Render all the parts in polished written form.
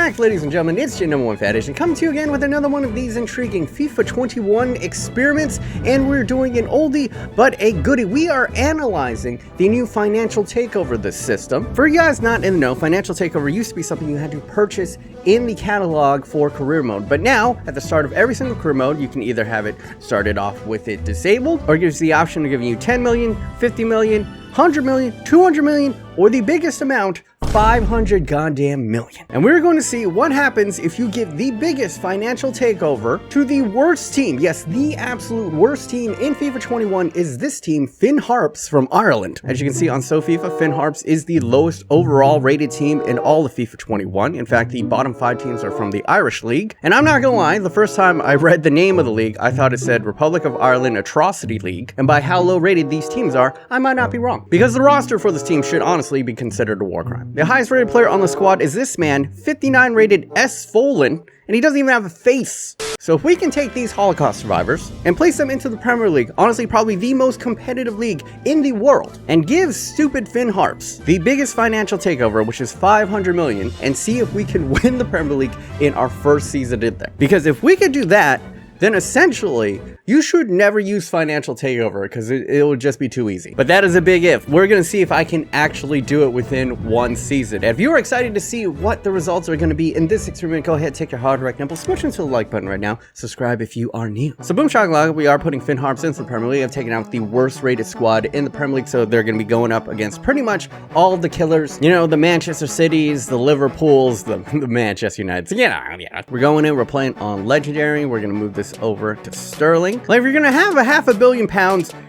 back, ladies and gentlemen. It's your number one fat Asian coming to you again with another one of these intriguing FIFA 21 experiments, and we're doing an oldie but a goodie. We are analyzing the new Financial Takeover this system. For you guys not in the know, Financial Takeover used to be something you had to purchase in the catalog for career mode, but now at the start of every single career mode, you can either have it started off with it disabled, or it gives the option of giving you 10 million, 50 million, 100 million, 200 million, or the biggest amount, 500 goddamn million. And we're going to see what happens if you give the biggest financial takeover to the worst team. Yes, the absolute worst team in FIFA 21 is this team, Finn Harps from Ireland. As you can see on SoFIFA, Finn Harps is the lowest overall rated team in all of FIFA 21. In fact, the bottom 5 teams are from the Irish League. And I'm not gonna lie, the first time I read the name of the league, I thought it said Republic of Ireland Atrocity League. And by how low rated these teams are, I might not be wrong. Because the roster for this team should honestly be considered a war crime. The highest rated player on the squad is this man, 59 rated S. Folan, and he doesn't even have a face. So if we can take these Holocaust survivors and place them into the Premier League, honestly probably the most competitive league in the world, and give stupid Finn Harps the biggest financial takeover, which is 500 million, and see if we can win the Premier League in our first season in there. Because if we could do that, then essentially, you should never use Financial Takeover because it would just be too easy. But that is a big if. We're going to see if I can actually do it within one season. And if you're excited to see what the results are going to be in this experiment, go ahead, take your hard right nipple, smush into the like button right now. Subscribe if you are new. So boom shakalaka, we are putting Finn Harps into the Premier League. I've taken out the worst rated squad in the Premier League, so they're going to be going up against pretty much all the killers. You know, the Manchester Cities, the Liverpools, the Manchester United. So yeah. We're going in, we're playing on Legendary. We're going to move this over to Sterling. Like, if you're gonna have a £500 million,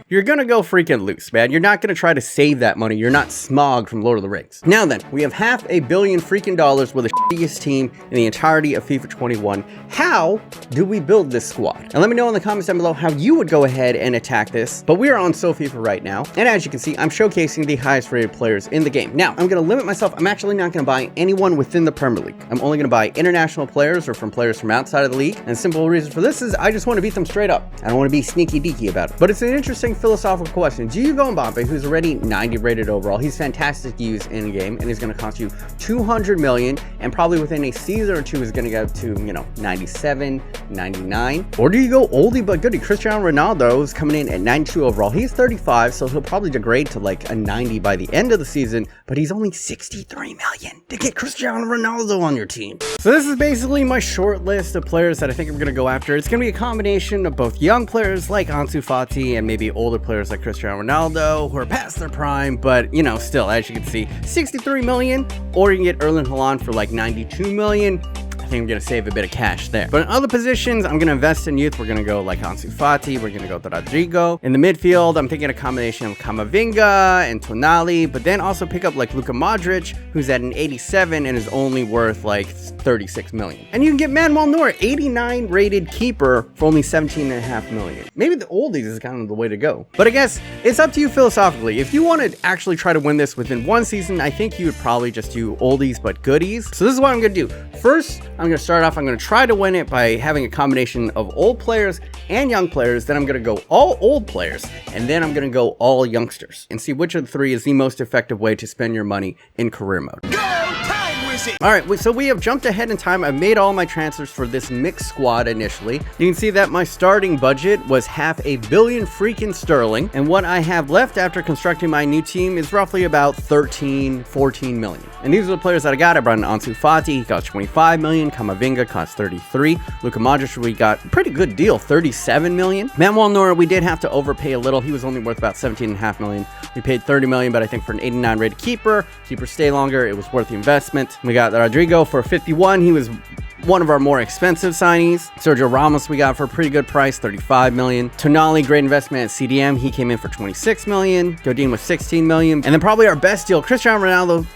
you're gonna go freaking loose, man. You're not gonna try to save that money. You're not Smog from Lord of the Rings. Now then, we have $500 million freaking dollars with the shittiest team in the entirety of FIFA 21. How do we build this squad? And let me know in the comments down below how you would go ahead and attack this. But we are on SoFIFA right now, and as you can see, I'm showcasing the highest rated players in the game. Now, I'm gonna limit myself. I'm actually not gonna buy anyone within the Premier League. I'm only gonna buy international players or from players from outside of the league. And the simple reason for this is I just want to beat them straight up. I don't want to be sneaky deaky about it. But it's an interesting philosophical question. Do you go Mbappe, who's already 90 rated overall? He's fantastic to use in game, and he's going to cost you 200 million, and probably within a season or two is going to go to, 97, 99. Or do you go oldie but goodie? Cristiano Ronaldo is coming in at 92 overall. He's 35, so he'll probably degrade to like a 90 by the end of the season, but he's only 63 million to get Cristiano Ronaldo on your team. So this is basically my short list of players that I think I'm going to go after. It's going to be a combination of both young players like Ansu Fati and maybe older players like Cristiano Ronaldo who are past their prime, but still, as you can see, 63 million, or you can get Erling Haaland for like 92 million. I think I'm going to save a bit of cash there. But in other positions, I'm going to invest in youth. We're going to go like Ansu Fati. We're going to go to Rodrigo. In the midfield, I'm thinking a combination of Camavinga and Tonali, but then also pick up like Luka Modric, who's at an 87 and is only worth like 36 million. And you can get Manuel Neuer, 89 rated keeper for only 17.5 million. Maybe the oldies is kind of the way to go. But I guess it's up to you philosophically. If you want to actually try to win this within one season, I think you would probably just do oldies but goodies. So this is what I'm going to do. First, I'm going to start off, I'm going to try to win it by having a combination of old players and young players. Then I'm going to go all old players, and then I'm going to go all youngsters and see which of the three is the most effective way to spend your money in career mode. All right, so we have jumped ahead in time. I made all my transfers for this mixed squad initially. You can see that my starting budget was $500 million freaking sterling, and what I have left after constructing my new team is roughly about 14 million. And these are the players that I got. I brought in Ansu Fati, he cost 25 million. Camavinga cost 33. Luka Modric, we got a pretty good deal, 37 million. Manuel Neuer, we did have to overpay a little. He was only worth about 17.5 million. We paid 30 million, but I think for an 89 rated keeper stay longer, it was worth the investment. We got Rodrigo for 51. He was one of our more expensive signees. Sergio Ramos we got for a pretty good price, 35 million. Tonali, great investment at CDM. He came in for 26 million. Godin with 16 million. And then probably our best deal, Cristiano Ronaldo,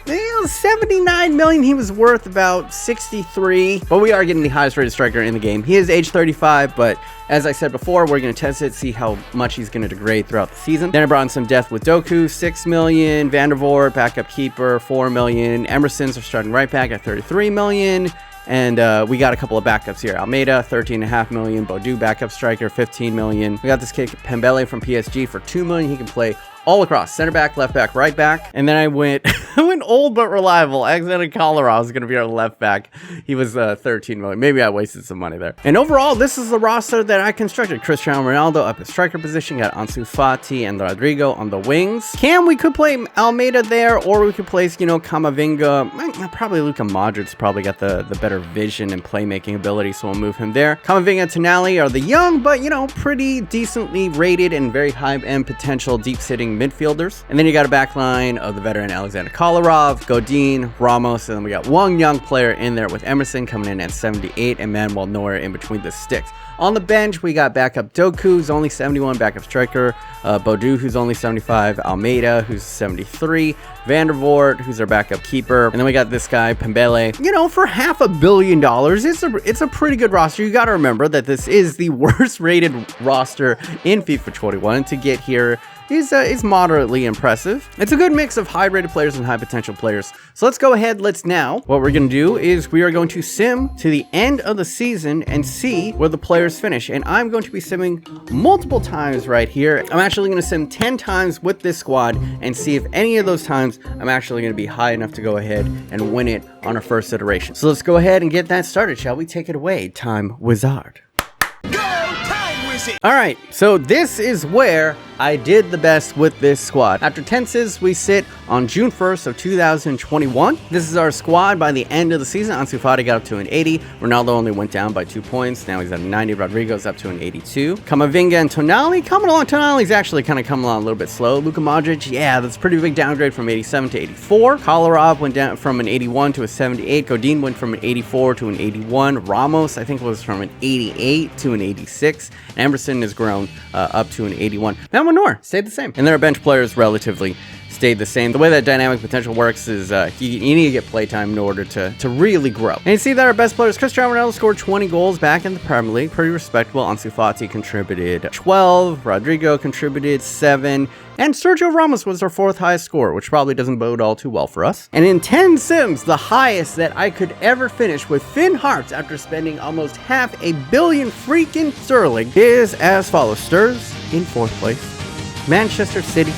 79 million. He was worth about 63. But we are getting the highest rated striker in the game. He is age 35, but as I said before, we're going to test it, see how much he's going to degrade throughout the season. Then I brought in some depth with Doku, 6 million. Van der Voort, backup keeper, 4 million. Emerson's our starting right back at 33 million. And we got a couple of backups here. Almeida, 13.5 million. Bodu, backup striker, 15 million. We got this kid Pembele from PSG for 2 million. He can play all across, center back, left back, right back. And then I went I went old but reliable. Alexander Kolarov was going to be our left back. He was 13 million. Maybe I wasted some money there. And overall, this is the roster that I constructed. Cristiano Ronaldo up at striker position, got Ansu Fati and Rodrigo on the wings. We could play Almeida there, or we could place, you know, Camavinga. Probably Luka Modric's probably got the better vision and playmaking ability, so we'll move him there. Camavinga and Tonali are the young, but, you know, pretty decently rated and very high-end potential deep-sitting midfielders. And then you got a back line of the veteran Alexander Kolarov, Godin, Ramos, and then we got one young player in there with Emerson coming in at 78 and Manuel Neuer in between the sticks. On the bench, we got backup Doku, who's only 71, backup striker, Bodu, who's only 75, Almeida, who's 73, Van der Voort, who's our backup keeper, and then we got this guy, Pembele. You know, for $500 million, it's a pretty good roster. You got to remember that this is the worst rated roster in FIFA 21, and to get here is moderately impressive. It's a good mix of high-rated players and high-potential players. So let's go ahead. What we're going to do is we are going to sim to the end of the season and see where the players finish. And I'm going to be simming multiple times right here. I'm actually going to sim 10 times with this squad and see if any of those times I'm actually going to be high enough to go ahead and win it on our first iteration. So let's go ahead and get that started, shall we? Take it away, Time Wizard. All right, so this is where I did the best with this squad. After 10 sieves, we sit on June 1st of 2021. This is our squad by the end of the season. Ansu Fati got up to an 80. Ronaldo only went down by 2 points. Now he's at a 90. Rodrigo's up to an 82. Camavinga and Tonali coming along. Tonali's actually kind of coming along a little bit slow. Luka Modric, yeah, that's a pretty big downgrade from 87 to 84. Kolarov went down from an 81 to a 78. Godin went from an 84 to an 81. Ramos, I think, was from an 88 to an 86. Emerson has grown up to an 81. Now Manor stayed the same. And their bench players relatively stayed the same. The way that dynamic potential works is you need to get playtime in order to really grow. And you see that our best players, Cristiano Ronaldo scored 20 goals back in the Premier League. Pretty respectable. Ansu Fati contributed 12. Rodrigo contributed 7. And Sergio Ramos was our 4th highest scorer, which probably doesn't bode all too well for us. And in 10 sims, the highest that I could ever finish with Finn Harps after spending almost $500 million freaking sterling is as follows. Sturs in 4th place, Manchester City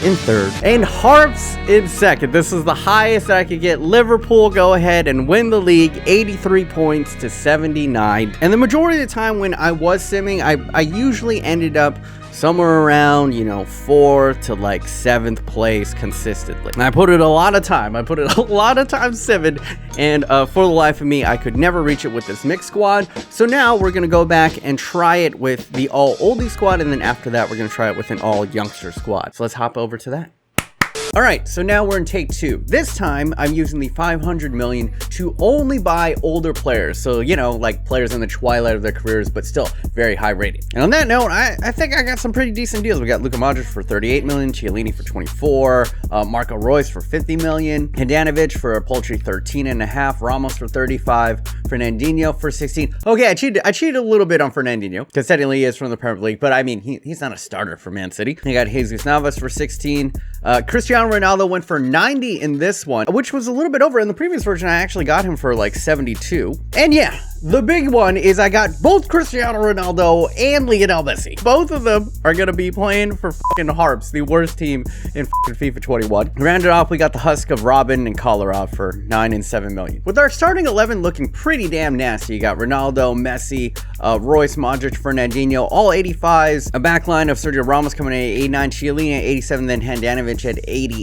in 3rd, and Harps in 2nd. This is the highest that I could get. Liverpool go ahead and win the league, 83 points to 79. And the majority of the time when I was simming, I usually ended up somewhere around, you know, 4th to like 7th place consistently. And I put it a lot of time simming, and for the life of me, I could never reach it with this mixed squad. So now we're gonna go back and try it with the all oldie squad, and then after that, we're gonna try it with an all youngster squad. So let's hop over to that. All right, so now we're in take 2. This time, I'm using the 500 million to only buy older players. So, you know, like players in the twilight of their careers, but still very high rated. And on that note, I think I got some pretty decent deals. We got Luka Modric for 38 million, Chiellini for 24, Marco Reus for 50 million, Handanovic for a paltry 13.5, Ramos for 35, Fernandinho for 16. Okay, I cheated a little bit on Fernandinho, because technically he is from the Premier League, but I mean, he's not a starter for Man City. You got Jesus Navas for 16, Cristiano Ronaldo went for 90 in this one, which was a little bit over. In the previous version, I actually got him for like 72. And yeah, the big one is I got both Cristiano Ronaldo and Lionel Messi. Both of them are going to be playing for fucking Harps, the worst team in fucking FIFA 21. Rounded off, we got the husk of Robin and Kolarov for 9 and 7 million. With our starting 11 looking pretty damn nasty, you got Ronaldo, Messi, Royce, Modric, Fernandinho, all 85s. A backline of Sergio Ramos coming in at 89, Chiellini at 87, then Handanovic at 88.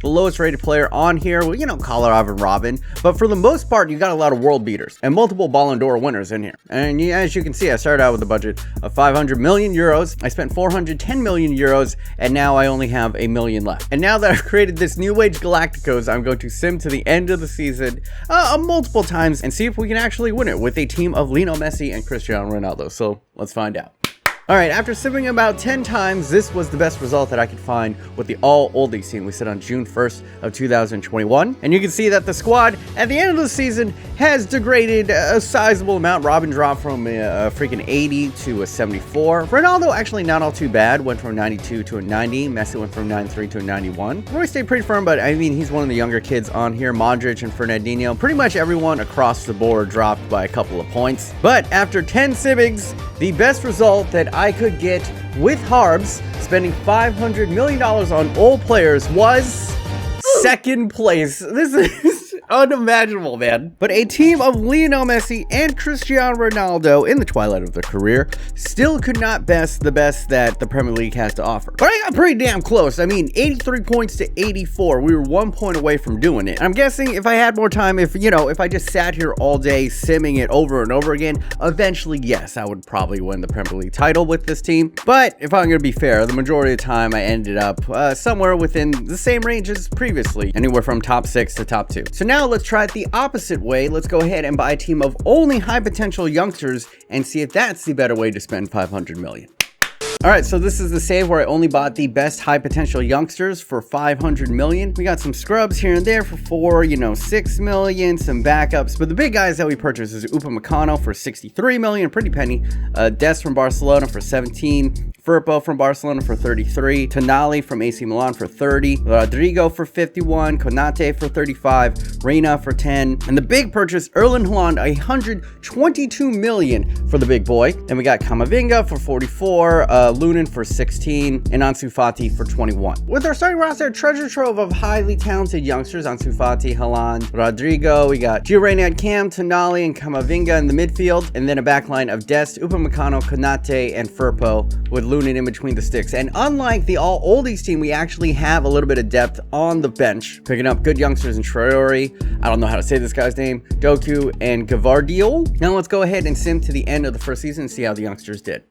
The lowest rated player on here, well, you know, Kolarov and Robin. But for the most part, you got a lot of world beaters and multiple Ballon d'Or winners in here. And as you can see, I started out with a budget of 500 million euros. I spent 410 million euros, and now I only have $1 million left. And now that I've created this New Age Galacticos, I'm going to sim to the end of the season multiple times and see if we can actually win it with a team of Lionel Messi and Cristiano Ronaldo. So let's find out. All right, after simming about 10 times, this was the best result that I could find with the all-oldies team. We sit on June 1st of 2021, and you can see that the squad at the end of the season has degraded a sizable amount. Robin dropped from a freaking 80 to a 74. Ronaldo actually not all too bad, went from 92 to a 90. Messi went from 93 to a 91. Roy stayed pretty firm, but I mean, he's one of the younger kids on here. Modric and Fernandinho, pretty much everyone across the board dropped by a couple of points. But after 10 simmings, the best result that I could get with Harbs spending $500 million on all players was second place. This is unimaginable, man. But a team of Lionel Messi and Cristiano Ronaldo in the twilight of their career still could not best the best that the Premier League has to offer. But I got pretty damn close. I mean, 83 points to 84. We were 1 point away from doing it. I'm guessing if I had more time, if I just sat here all day simming it over and over again, eventually, yes, I would probably win the Premier League title with this team. But if I'm going to be fair, the majority of the time I ended up somewhere within the same range as previously, anywhere from top 6 to top 2. So now let's try it the opposite way. Let's go ahead and buy a team of only high potential youngsters and see if that's the better way to spend 500 million. All right, so this is the save where I only bought the best high potential youngsters for 500 million. We got some scrubs here and there for 6 million, some backups, but the big guys that we purchased is Upamecano for 63 million, pretty penny. Des from Barcelona for 17. Firpo from Barcelona for 33, Tonali from AC Milan for 30, Rodrigo for 51, Konate for 35, Reina for 10, and the big purchase, Erling Haaland, 122 million for the big boy. Then we got Camavinga for 44, Lunin for 16, and Ansu Fati for 21. With our starting roster, a treasure trove of highly talented youngsters, Ansu Fati, Haaland, Rodrigo, we got Gio Reyna at Cam, Tonali, and Camavinga in the midfield, and then a backline of Dest, Upamecano, Konate, and Firpo, with Lunin in between the sticks. And unlike the all oldies team, we actually have a little bit of depth on the bench, picking up good youngsters in Traore, I don't know how to say this guy's name, Doku, and Gavardiol. Now let's go ahead and sim to the end of the first season and see how the youngsters did.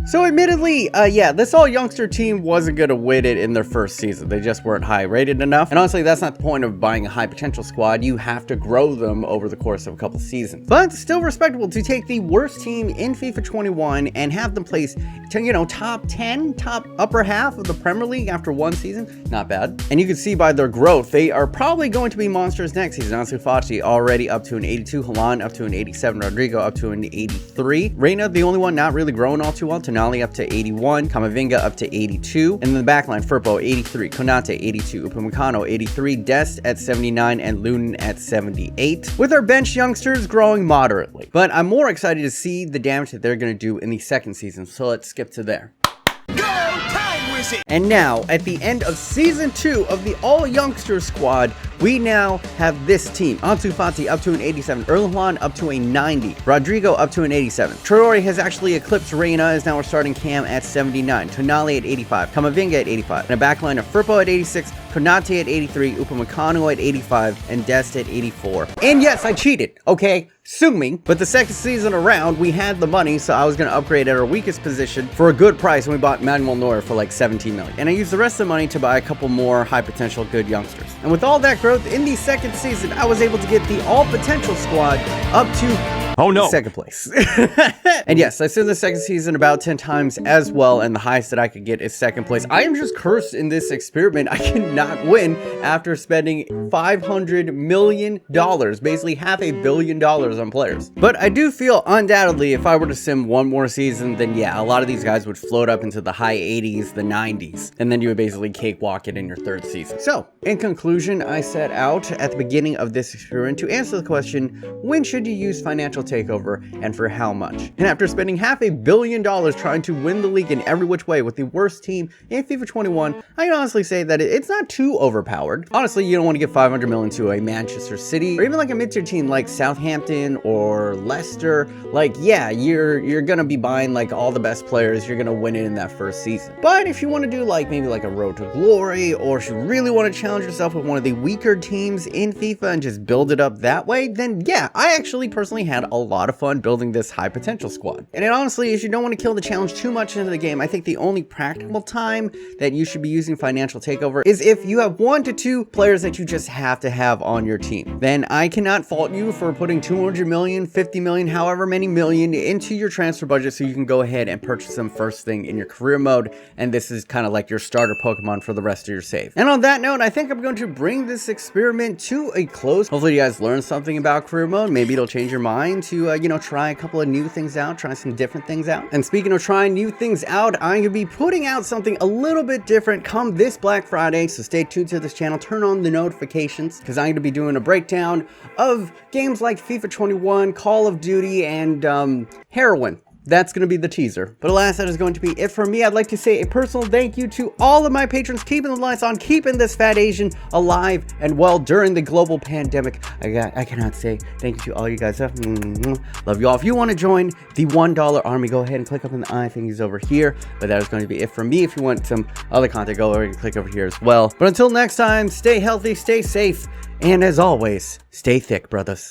So admittedly, yeah, this all youngster team wasn't going to win it in their first season. They just weren't high rated enough. And honestly, that's not the point of buying a high potential squad. You have to grow them over the course of a couple seasons. But still respectable to take the worst team in FIFA 21 and have them place to, top 10, top upper half of the Premier League after one season. Not bad. And you can see by their growth, they are probably going to be monsters next season. Ansu Fati already up to an 82, Haaland up to an 87, Rodrigo up to an 83. Reina, the only one not really growing all too well. Tonali up to 81, Camavinga up to 82, and in the backline, Firpo 83, Konate 82, Upamecano 83, Dest at 79, and Lunin at 78, with our bench youngsters growing moderately. But I'm more excited to see the damage that they're going to do in the second season, so let's skip to there. And now, at the end of Season 2 of the all-youngsters squad, we now have this team. Ansu Fati up to an 87, Erling Haaland up to a 90, Rodrigo up to an 87. Traore has actually eclipsed Reina, as now we're starting Cam at 79, Tonali at 85, Camavinga at 85, and a backline of Firpo at 86, Konate at 83, Upamecano at 85, and Dest at 84. And yes, I cheated, okay? Sue me. But the second season around, we had the money, so I was going to upgrade at our weakest position for a good price, and we bought Manuel Neuer for like 17 million. And I used the rest of the money to buy a couple more high potential good youngsters. And with all that growth in the second season, I was able to get the all potential squad up to second place. And yes, I said the second season about 10 times as well, and the highest that I could get is second place. I am just cursed in this experiment. I cannot win after spending $500 million, basically $500 million on players. But I do feel undoubtedly if I were to sim one more season, then yeah, a lot of these guys would float up into the high 80s, the 90s, and then you would basically cakewalk it in your third season. So in conclusion, I set out at the beginning of this experiment to answer the question, when should you use financial takeover and for how much? And after spending $500 million trying to win the league in every which way with the worst team in FIFA 21, I can honestly say that it's not too overpowered. Honestly, you don't want to give $500 million to a Manchester City or even like a mid-tier team like Southampton or Leicester. Like, yeah, you're gonna be buying like all the best players. You're gonna win it in that first season. But if you want to do like maybe like a road to glory, or if you really want to challenge yourself with one of the weaker teams in FIFA and just build it up that way, then yeah, I actually personally had a lot of fun building this high potential squad. And it honestly is, you don't want to kill the challenge too much into the game. I think the only practical time that you should be using financial takeover is if you have 1 to 2 players that you just have to have on your team. Then I cannot fault you for putting 200 million, 50 million, however many million into your transfer budget so you can go ahead and purchase them first thing in your career mode. And this is kind of like your starter Pokemon for the rest of your save. And on that note, I think I'm going to bring this experiment to a close. Hopefully you guys learned something about career mode. Maybe it'll change your mind to, try a couple of new things out, try some different things out. And speaking of trying new things out, I'm going to be putting out something a little bit different come this Black Friday. So stay tuned to this channel, turn on the notifications, because I'm going to be doing a breakdown of games like FIFA 21, Call of Duty, and Heroin. that's going to be the teaser. But alas, that is going to be it for me. I'd like to say a personal thank you to all of my patrons keeping the lights on, keeping this fat Asian alive and well during the global pandemic. I cannot say thank you to all you guys. Love you all. If you want to join the $1 army, go ahead and click up on the eye thingies over here. But that is going to be it for me. If you want some other content, go over and click over here as well. But until next time, stay healthy, stay safe, and as always, stay thick, brothers.